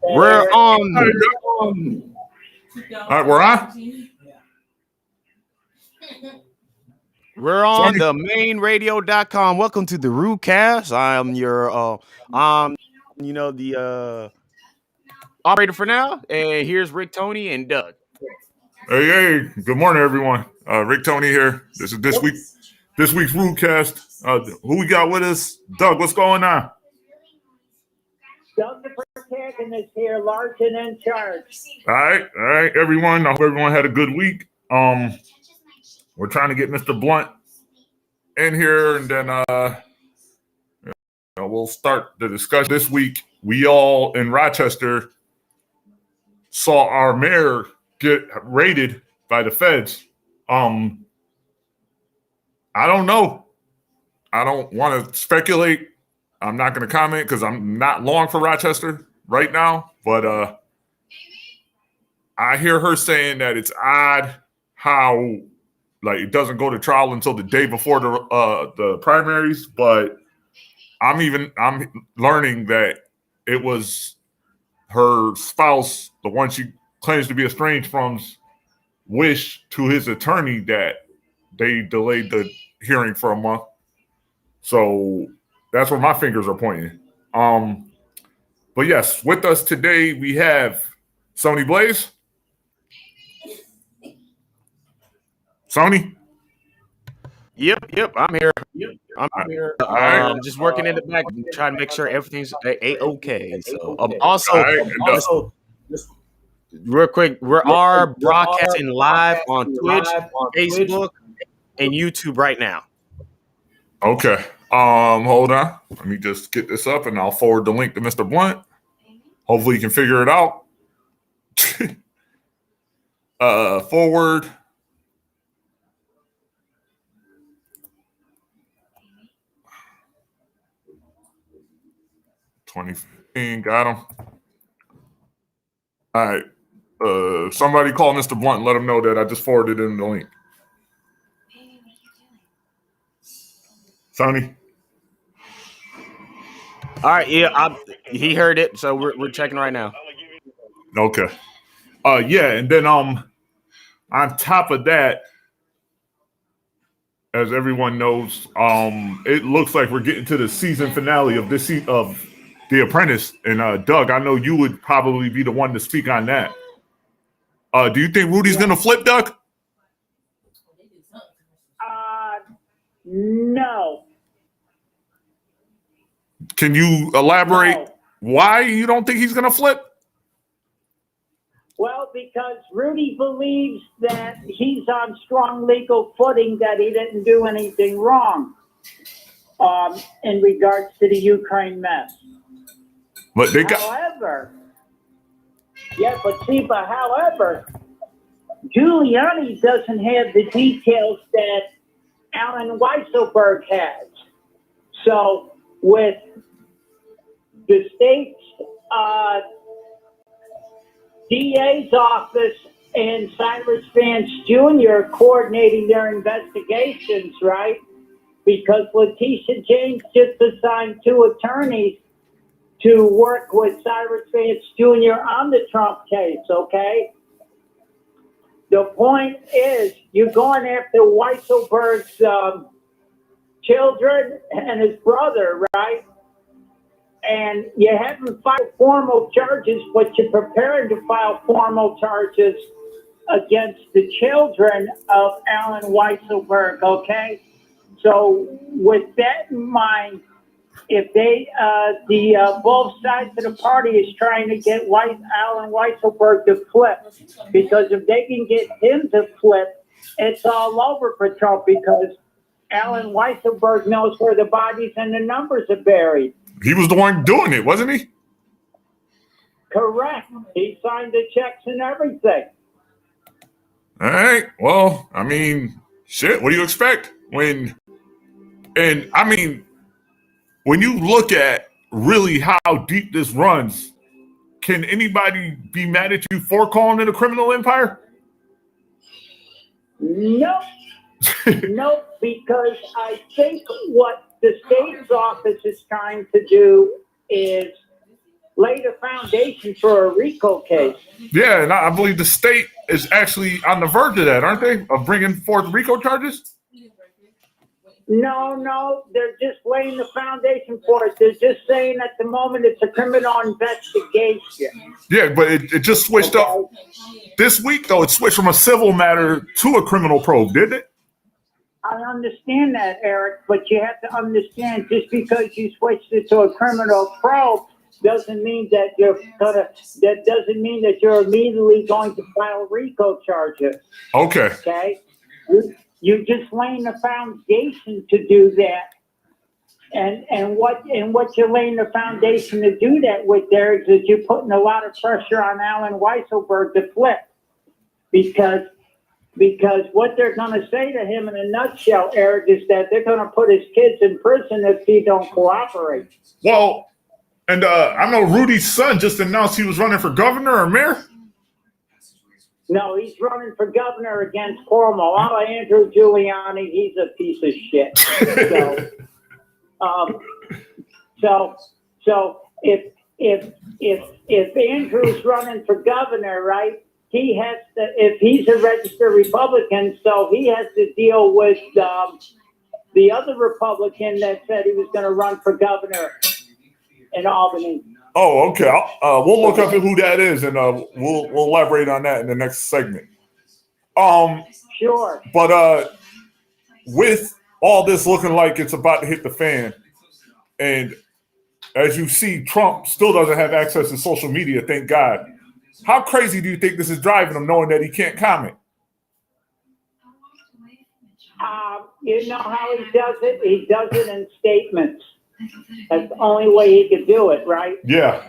We're on. All right, we're on. We're on the mainradio.com. Welcome to the Rootcast. I'm your the operator for now. And here's Rick, Tony, and Doug. Hey, good morning, everyone. Rick Tony here. This is this week's Rootcast. Who we got with us? Doug, what's going on? Doug the protagonist here, Larson in charge. All right, everyone. I hope everyone had a good week. We're trying to get Mr. Blunt in here, and then we'll start the discussion. This week, we all in Rochester saw our mayor get raided by the feds. I don't know. I don't want to speculate. I'm not going to comment because I'm not long for Rochester right now. But I hear her saying that it's odd how it doesn't go to trial until the day before the primaries. But I'm learning that it was her spouse, the one she claims to be estranged from's wish to his attorney that they delayed the hearing for a month. So that's where my fingers are pointing. But yes, with us today we have Sony Blaze. Sony? Yep, I'm here. I'm here. Right. Just working in the back, trying to make sure everything's a-okay. So also, real quick, we are broadcasting live on Twitch, Facebook, and YouTube right now. Okay. Hold on. Let me just get this up and I'll forward the link to Mr. Blunt. Hopefully you can figure it out. Forward. $20 got him. All right. Somebody call Mr. Blunt and let him know that I just forwarded him the link. Sony? All right, yeah, he heard it, so we're checking right now. Okay. Yeah, and then on top of that, as everyone knows, it looks like we're getting to the season finale of this of The Apprentice. And Doug, I know you would probably be the one to speak on that. Do you think Rudy's gonna flip, Doug? No. Can you elaborate why you don't think he's gonna flip? Well, because Rudy believes that he's on strong legal footing, that he didn't do anything wrong in regards to the Ukraine mess. But they got. However, Giuliani doesn't have the details that Alan Weisselberg has. So with the state's DA's office and Cyrus Vance Jr. coordinating their investigations, right? Because Letitia James just assigned 2 attorneys to work with Cyrus Vance Jr. on the Trump case, okay? The point is, you're going after Weisselberg's children and his brother, right? And you haven't filed formal charges, but you're preparing to file formal charges against the children of Alan Weisselberg, okay? So with that in mind, if they, both sides of the party is trying to get Alan Weisselberg to flip, because if they can get him to flip, it's all over for Trump, because Alan Weisselberg knows where the bodies and the numbers are buried. He was the one doing it, wasn't he? Correct. He signed the checks and everything. All right. Well, I mean, shit, what do you expect? When you look at really how deep this runs, can anybody be mad at you for calling it a criminal empire? Nope. Nope, because I think what the state's office is trying to do is lay the foundation for a RICO case. Yeah, and I believe the state is actually on the verge of that, aren't they? Of bringing forth RICO charges? No, they're just laying the foundation for it. They're just saying at the moment it's a criminal investigation. Yeah, but it just switched up. This week, though, it switched from a civil matter to a criminal probe, didn't it? I understand that, Eric, but you have to understand just because you switched it to a criminal probe doesn't mean that you're immediately going to file RICO charges. Okay. Okay? You're just laying the foundation to do that. And what you're laying the foundation to do that with there is that you're putting a lot of pressure on Alan Weisselberg to flip. Because what they're going to say to him in a nutshell, Eric, is that they're going to put his kids in prison if he don't cooperate. Well, and I know Rudy's son just announced he was running for governor or mayor. No, he's running for governor against Cuomo. All Andrew Giuliani, he's a piece of shit. So if Andrew's running for governor, right? He has to. If he's a registered Republican, so he has to deal with the other Republican that said he was going to run for governor in Albany. Oh, okay. We'll look up at who that is, and we'll elaborate on that in the next segment. Sure. But with all this looking like it's about to hit the fan, and as you see, Trump still doesn't have access to social media, thank God. How crazy do you think this is driving him, knowing that he can't comment? You know how he does it? He does it in statements. That's the only way he could do it, right? Yeah.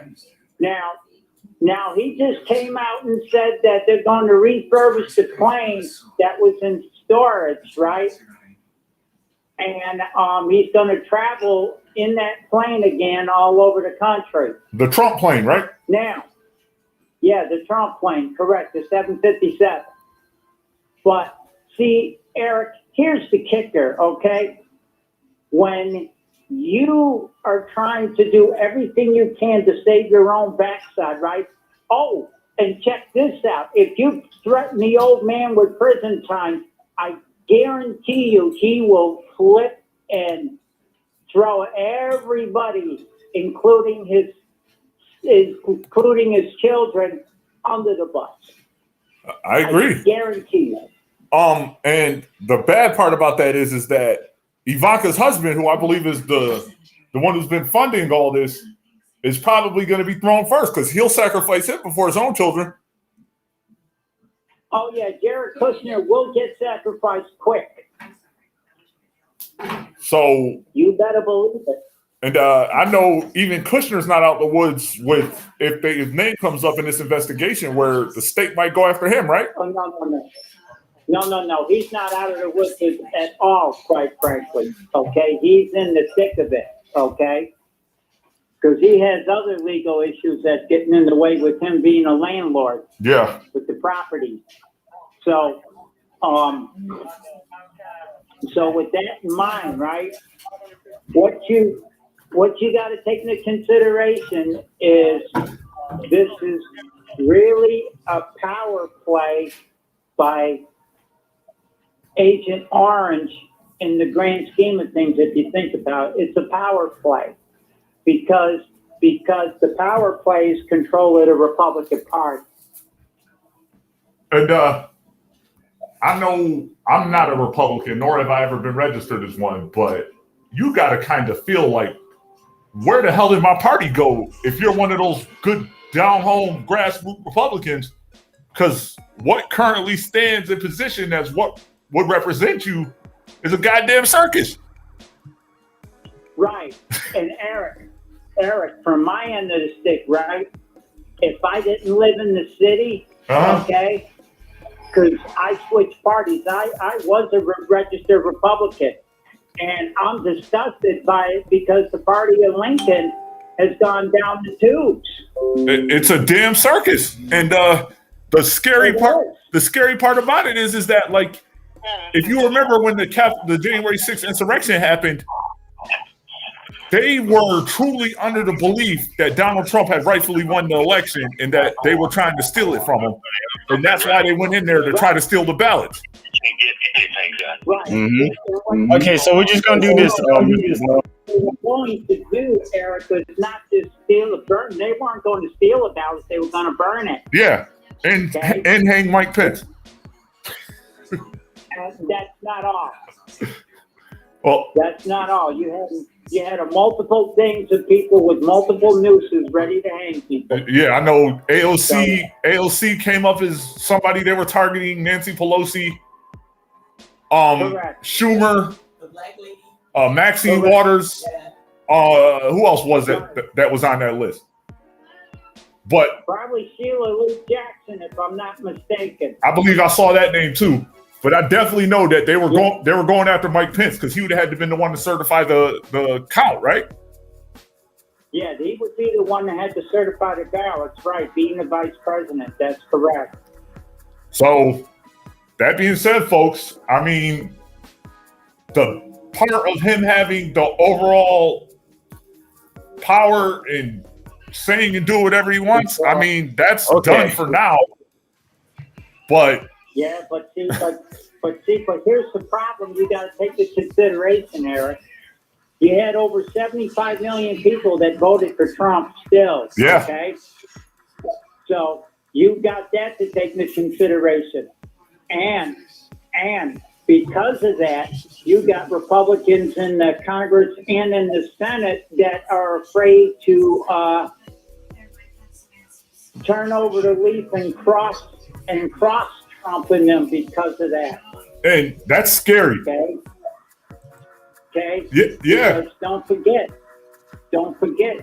Now he just came out and said that they're going to refurbish the plane that was in storage, right? And he's going to travel in that plane again all over the country. The Trump plane, right? Now, yeah, the Trump plane, correct, the 757. But see, Eric, here's the kicker, okay? When you are trying to do everything you can to save your own backside, right? Oh, and check this out. If you threaten the old man with prison time, I guarantee you he will flip and throw everybody, including his children, under the bus. I agree. I guarantee you. And the bad part about that is that Ivanka's husband, who I believe is the one who's been funding all this, is probably going to be thrown first because he'll sacrifice him before his own children. Oh, yeah, Jared Kushner will get sacrificed quick. So you better believe it. And I know even Kushner's not out the woods with if his name comes up in this investigation where the state might go after him, right? Oh, no. He's not out of the woods at all, quite frankly. Okay, he's in the thick of it. Okay, because he has other legal issues that's getting in the way with him being a landlord. Yeah. With the property. So with that in mind, right? What you got to take into consideration is this is really a power play by Agent Orange in the grand scheme of things. If you think about it, it's a power play because the power play is control of the Republican Party. And I know I'm not a Republican, nor have I ever been registered as one, but you got to kind of feel like, where the hell did my party go if you're one of those good down-home grassroots Republicans? Because what currently stands in position as what would represent you is a goddamn circus. Right. And Eric, from my end of the stick, right? If I didn't live in the city, okay, because I switched parties. I was a registered Republican. And I'm disgusted by it because the party of Lincoln has gone down the tubes. It's a damn circus. And the scary part about it is that, like, if you remember when the January 6th insurrection happened, they were truly under the belief that Donald Trump had rightfully won the election and that they were trying to steal it from him. And that's why they went in there to try to steal the ballots. Right. Mm-hmm. Okay, so we're just going to do this. What they were going to do, Eric, was not just steal the burn. They weren't going to steal a ballot. They were going to burn it. Yeah, and hang Mike Pence. And that's not all. Well, that's not all. You had a multiple things of people with multiple nooses ready to hang people. Yeah, I know. AOC came up as somebody they were targeting. Nancy Pelosi, Schumer, Maxine Waters. Who else was it that was on that list? But probably Sheila Lee Jackson, if I'm not mistaken. I believe I saw that name too. But I definitely know that they were going after Mike Pence because he would have had to been the one to certify the count, right? Yeah, he would be the one that had to certify the ballots, right? Being the vice president, that's correct. So that being said, folks, I mean, the part of him having the overall power and saying and do whatever he wants, I mean, that's done for now. But yeah, but here's the problem you got to take into consideration, Eric. You had over 75 million people that voted for Trump still. Yeah. Okay. So you got that to take into consideration. And because of that, you got Republicans in the Congress and in the Senate that are afraid to turn over the leaf and cross Trump in them because of that. And that's scary. Okay. Yeah. Because don't forget,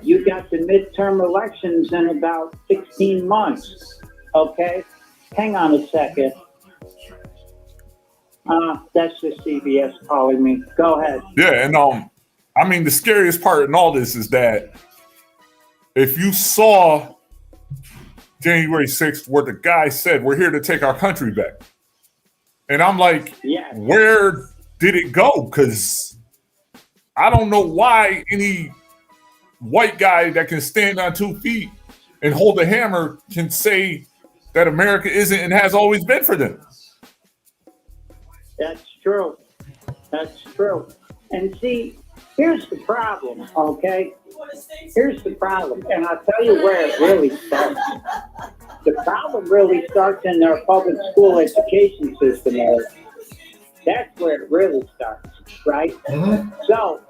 you got the midterm elections in about 16 months. Okay. Hang on a second. That's just CBS calling me. Go ahead. Yeah, and I mean, the scariest part in all this is that if you saw January 6th, where the guy said, "We're here to take our country back." And I'm like, where did it go? Because I don't know why any white guy that can stand on 2 feet and hold a hammer can say that America isn't and has always been for them. That's true. And see, here's the problem, okay? Here's the problem, and I'll tell you where it really starts. The problem really starts in their public school education system, Eric. That's where it really starts, right? Mm-hmm. So,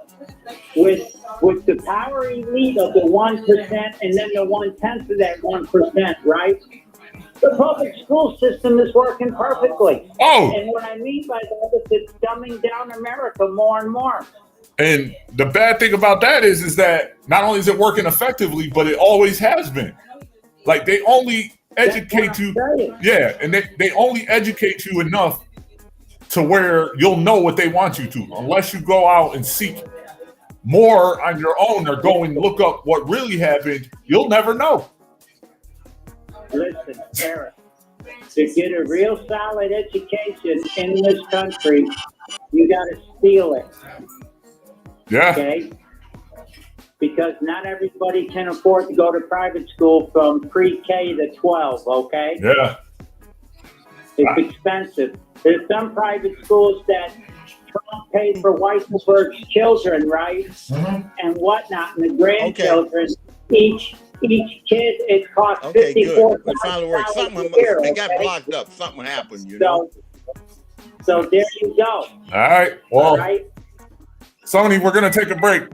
with the power elite of the 1% and then the 1/10 of that 1%, right? The public school system is working perfectly. Oh! And what I mean by that is it's dumbing down America more and more. And the bad thing about that is that not only is it working effectively, but it always has been. Like, they only educate you. Yeah, and they only educate you enough to where you'll know what they want you to. Unless you go out and seek more on your own or go and look up what really happened, you'll never know. Listen, Eric, to get a real solid education in this country, you got to steal it. Yeah. Okay? Because not everybody can afford to go to private school from pre-K to 12, okay? Yeah. It's expensive. There's some private schools that Trump paid for Weisselberg's children, right? Mm-hmm. And whatnot, and the grandchildren. Okay. Each kid, it costs $54,000 a year. They got blocked up. Something happened, you know. So there you go. All right. Well, Sony, we're going to take a break.